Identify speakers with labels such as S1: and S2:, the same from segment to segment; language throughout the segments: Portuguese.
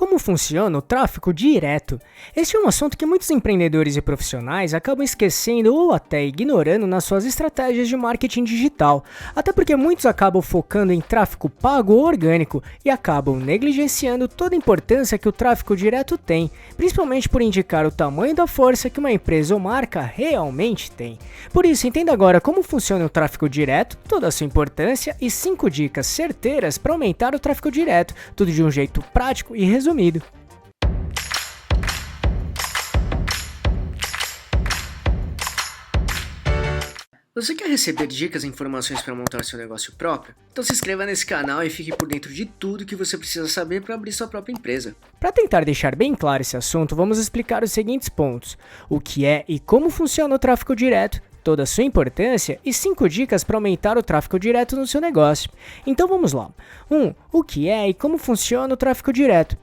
S1: Como funciona o tráfego direto? Este é um assunto que muitos empreendedores e profissionais acabam esquecendo ou até ignorando nas suas estratégias de marketing digital, até porque muitos acabam focando em tráfego pago ou orgânico e acabam negligenciando toda a importância que o tráfego direto tem, principalmente por indicar o tamanho da força que uma empresa ou marca realmente tem. Por isso, entenda agora como funciona o tráfego direto, toda a sua importância e 5 dicas certeiras para aumentar o tráfego direto, tudo de um jeito prático e resumido.
S2: Você quer receber dicas e informações para montar seu negócio próprio? Então se inscreva nesse canal e fique por dentro de tudo que você precisa saber para abrir sua própria empresa.
S1: Para tentar deixar bem claro esse assunto, vamos explicar os seguintes pontos: o que é e como funciona o tráfego direto, toda a sua importância e 5 dicas para aumentar o tráfego direto no seu negócio. Então vamos lá. 1. O que é e como funciona o tráfego direto?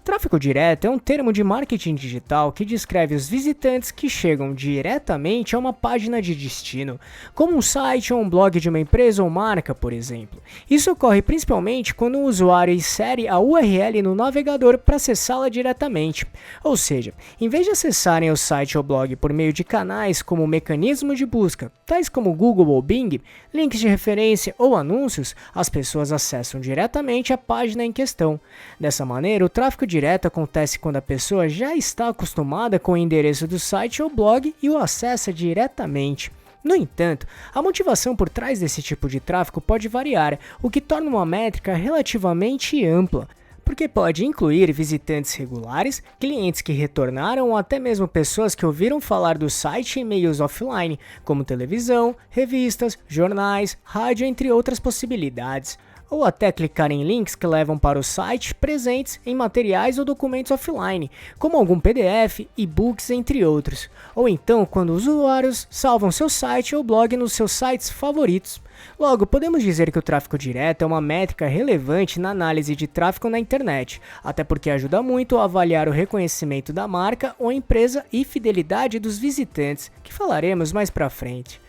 S1: Tráfego direto é um termo de marketing digital que descreve os visitantes que chegam diretamente a uma página de destino, como um site ou um blog de uma empresa ou marca, por exemplo. Isso ocorre principalmente quando o usuário insere a URL no navegador para acessá-la diretamente. Ou seja, em vez de acessarem o site ou blog por meio de canais como mecanismo de busca, tais como Google ou Bing, links de referência ou anúncios, as pessoas acessam diretamente a página em questão. Dessa maneira, o tráfego direto acontece quando a pessoa já está acostumada com o endereço do site ou blog e o acessa diretamente. No entanto, a motivação por trás desse tipo de tráfego pode variar, o que torna uma métrica relativamente ampla, porque pode incluir visitantes regulares, clientes que retornaram ou até mesmo pessoas que ouviram falar do site em meios offline, como televisão, revistas, jornais, rádio, entre outras possibilidades. Ou até clicar em links que levam para o site presentes em materiais ou documentos offline, como algum PDF, e-books, entre outros. Ou então quando os usuários salvam seu site ou blog nos seus sites favoritos. Logo, podemos dizer que o tráfego direto é uma métrica relevante na análise de tráfego na internet, até porque ajuda muito a avaliar o reconhecimento da marca ou empresa e fidelidade dos visitantes, que falaremos mais pra frente.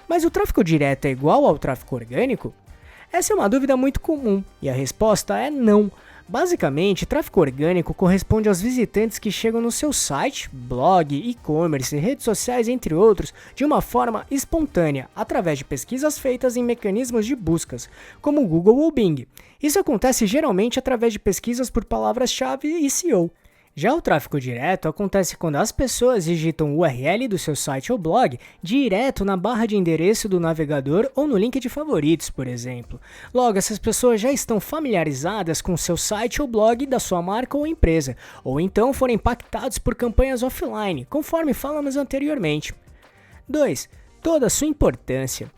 S1: Mas o tráfego direto é igual ao tráfego orgânico? Essa é uma dúvida muito comum, e a resposta é não. Basicamente, tráfego orgânico corresponde aos visitantes que chegam no seu site, blog, e-commerce, redes sociais, entre outros, de uma forma espontânea, através de pesquisas feitas em mecanismos de buscas, como Google ou Bing. Isso acontece geralmente através de pesquisas por palavras-chave e SEO. Já o tráfego direto acontece quando as pessoas digitam o URL do seu site ou blog direto na barra de endereço do navegador ou no link de favoritos, por exemplo. Logo, essas pessoas já estão familiarizadas com o seu site ou blog da sua marca ou empresa, ou então foram impactados por campanhas offline, conforme falamos anteriormente. 2. Toda a sua importância.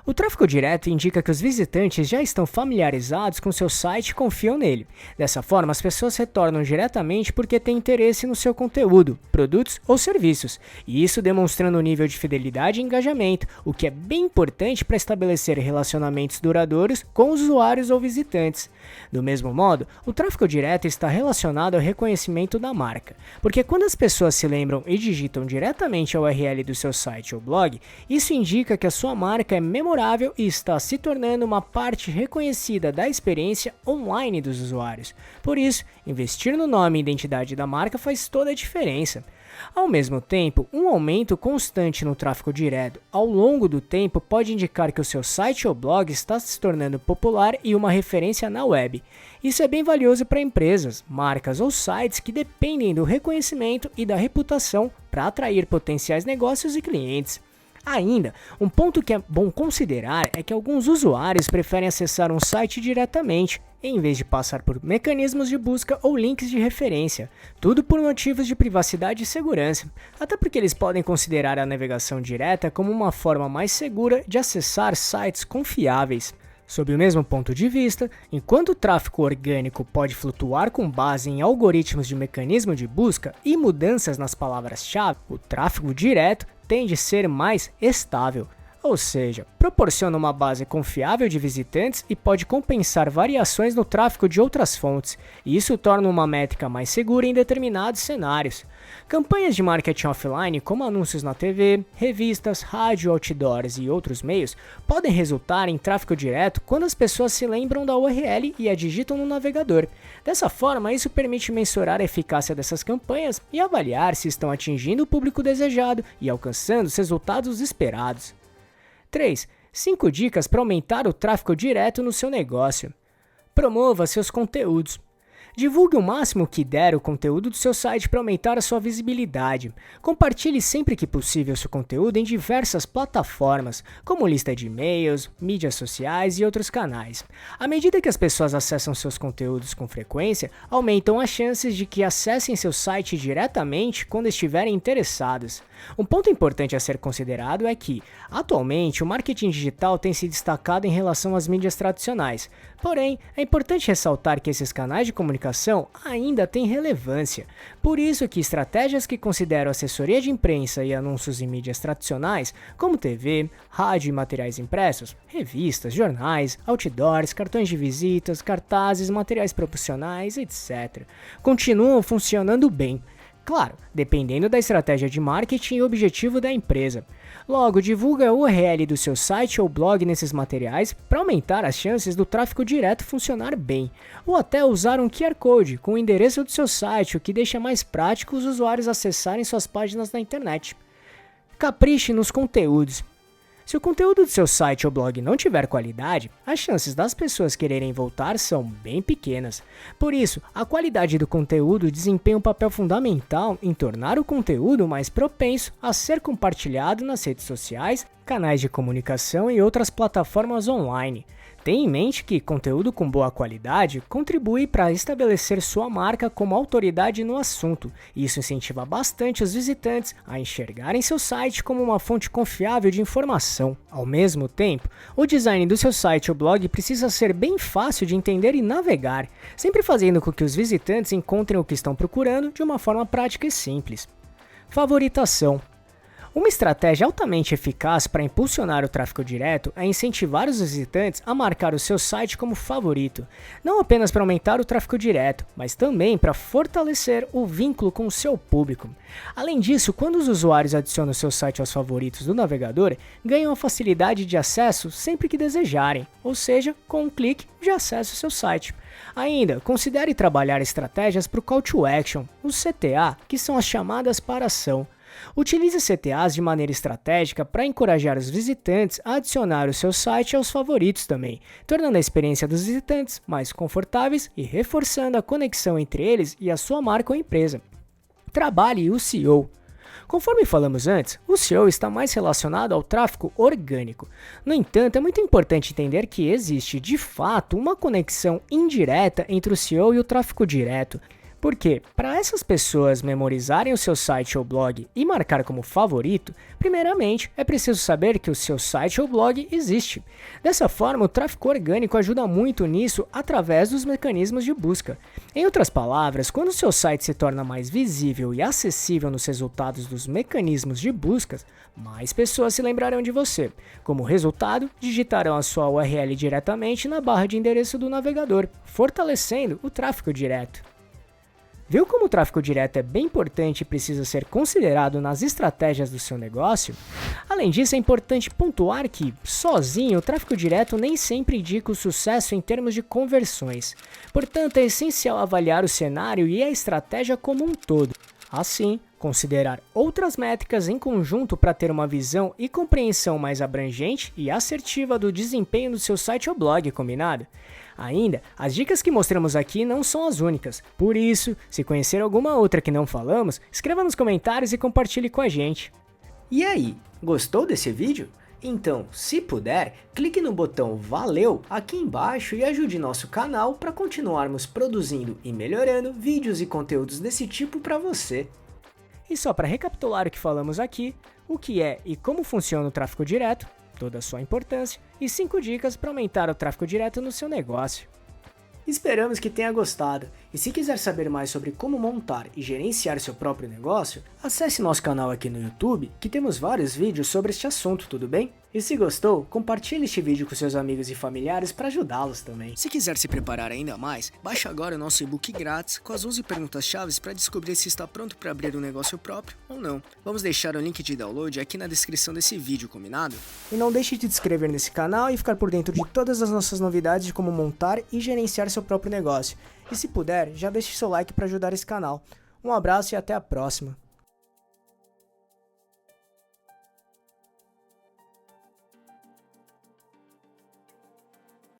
S1: O tráfego direto indica que os visitantes já estão familiarizados com seu site e confiam nele. Dessa forma, as pessoas retornam diretamente porque têm interesse no seu conteúdo, produtos ou serviços, e isso demonstrando um nível de fidelidade e engajamento, o que é bem importante para estabelecer relacionamentos duradouros com os usuários ou visitantes. Do mesmo modo, o tráfego direto está relacionado ao reconhecimento da marca, porque quando as pessoas se lembram e digitam diretamente a URL do seu site ou blog, isso indica que a sua marca é memorável e está se tornando uma parte reconhecida da experiência online dos usuários. Por isso, investir no nome e identidade da marca faz toda a diferença. Ao mesmo tempo, um aumento constante no tráfego direto ao longo do tempo pode indicar que o seu site ou blog está se tornando popular e uma referência na web. Isso é bem valioso para empresas, marcas ou sites que dependem do reconhecimento e da reputação para atrair potenciais negócios e clientes. Ainda, um ponto que é bom considerar é que alguns usuários preferem acessar um site diretamente, em vez de passar por mecanismos de busca ou links de referência, tudo por motivos de privacidade e segurança, até porque eles podem considerar a navegação direta como uma forma mais segura de acessar sites confiáveis. Sob o mesmo ponto de vista, enquanto o tráfego orgânico pode flutuar com base em algoritmos de mecanismo de busca e mudanças nas palavras-chave, o tráfego direto tende a ser mais estável. ou seja, proporciona uma base confiável de visitantes e pode compensar variações no tráfego de outras fontes, e isso torna uma métrica mais segura em determinados cenários. Campanhas de marketing offline, como anúncios na TV, revistas, rádio, outdoors e outros meios, podem resultar em tráfego direto quando as pessoas se lembram da URL e a digitam no navegador. Dessa forma, isso permite mensurar a eficácia dessas campanhas e avaliar se estão atingindo o público desejado e alcançando os resultados esperados. 3. 5 dicas para aumentar o tráfego direto no seu negócio. Promova seus conteúdos. Divulgue o máximo que der o conteúdo do seu site para aumentar a sua visibilidade. Compartilhe sempre que possível seu conteúdo em diversas plataformas, como lista de e-mails, mídias sociais e outros canais. À medida que as pessoas acessam seus conteúdos com frequência, aumentam as chances de que acessem seu site diretamente quando estiverem interessados. Um ponto importante a ser considerado é que, atualmente, o marketing digital tem se destacado em relação às mídias tradicionais. Porém, é importante ressaltar que esses canais de comunicação ainda têm relevância. Por isso que estratégias que consideram assessoria de imprensa e anúncios em mídias tradicionais, como TV, rádio e materiais impressos, revistas, jornais, outdoors, cartões de visitas, cartazes, materiais promocionais, etc., continuam funcionando bem. Claro, dependendo da estratégia de marketing e objetivo da empresa. Logo, divulga a URL do seu site ou blog nesses materiais para aumentar as chances do tráfego direto funcionar bem, ou até usar um QR Code com o endereço do seu site, o que deixa mais prático os usuários acessarem suas páginas na internet. Capriche nos conteúdos. Se o conteúdo do seu site ou blog não tiver qualidade, as chances das pessoas quererem voltar são bem pequenas. Por isso, a qualidade do conteúdo desempenha um papel fundamental em tornar o conteúdo mais propenso a ser compartilhado nas redes sociais, canais de comunicação e outras plataformas online. Tenha em mente que conteúdo com boa qualidade contribui para estabelecer sua marca como autoridade no assunto. Isso incentiva bastante os visitantes a enxergarem seu site como uma fonte confiável de informação. Ao mesmo tempo, o design do seu site ou blog precisa ser bem fácil de entender e navegar, sempre fazendo com que os visitantes encontrem o que estão procurando de uma forma prática e simples. Favoritação. Uma estratégia altamente eficaz para impulsionar o tráfego direto é incentivar os visitantes a marcar o seu site como favorito, não apenas para aumentar o tráfego direto, mas também para fortalecer o vínculo com o seu público. Além disso, quando os usuários adicionam o seu site aos favoritos do navegador, ganham a facilidade de acesso sempre que desejarem, ou seja, com um clique já acessa o seu site. Ainda, considere trabalhar estratégias para o Call to Action, os CTA, que são as chamadas para ação. Utilize CTAs de maneira estratégica para encorajar os visitantes a adicionar o seu site aos favoritos também, tornando a experiência dos visitantes mais confortáveis e reforçando a conexão entre eles e a sua marca ou empresa. Trabalhe o SEO. Conforme falamos antes, o SEO está mais relacionado ao tráfego orgânico. No entanto, é muito importante entender que existe, de fato, uma conexão indireta entre o SEO e o tráfego direto. Porque, para essas pessoas memorizarem o seu site ou blog e marcar como favorito, primeiramente é preciso saber que o seu site ou blog existe. Dessa forma, o tráfego orgânico ajuda muito nisso através dos mecanismos de busca. Em outras palavras, quando o seu site se torna mais visível e acessível nos resultados dos mecanismos de busca, mais pessoas se lembrarão de você. Como resultado, digitarão a sua URL diretamente na barra de endereço do navegador, fortalecendo o tráfego direto. Viu como o tráfego direto é bem importante e precisa ser considerado nas estratégias do seu negócio? Além disso, é importante pontuar que, sozinho, o tráfego direto nem sempre indica o sucesso em termos de conversões. Portanto, é essencial avaliar o cenário e a estratégia como um todo. Assim, considerar outras métricas em conjunto para ter uma visão e compreensão mais abrangente e assertiva do desempenho do seu site ou blog, combinado? Ainda, as dicas que mostramos aqui não são as únicas, por isso, se conhecer alguma outra que não falamos, escreva nos comentários e compartilhe com a gente.
S2: E aí, gostou desse vídeo? Então, se puder, clique no botão Valeu aqui embaixo e ajude nosso canal para continuarmos produzindo e melhorando vídeos e conteúdos desse tipo para você.
S1: E só para recapitular o que falamos aqui, o que é e como funciona o tráfego direto, toda a sua importância e 5 dicas para aumentar o tráfego direto no seu negócio.
S2: Esperamos que tenha gostado, E se quiser saber mais sobre como montar e gerenciar seu próprio negócio, acesse nosso canal aqui no YouTube, que temos vários vídeos sobre este assunto, tudo bem? E se gostou, compartilhe este vídeo com seus amigos e familiares para ajudá-los também.
S1: Se quiser se preparar ainda mais, baixe agora o nosso e-book grátis com as 11 perguntas-chave para descobrir se está pronto para abrir um negócio próprio ou não. Vamos deixar o link de download aqui na descrição desse vídeo, combinado?
S2: E não deixe de se inscrever nesse canal e ficar por dentro de todas as nossas novidades de como montar e gerenciar seu próprio negócio. E se puder, já deixe seu like para ajudar esse canal. Um abraço e até a próxima.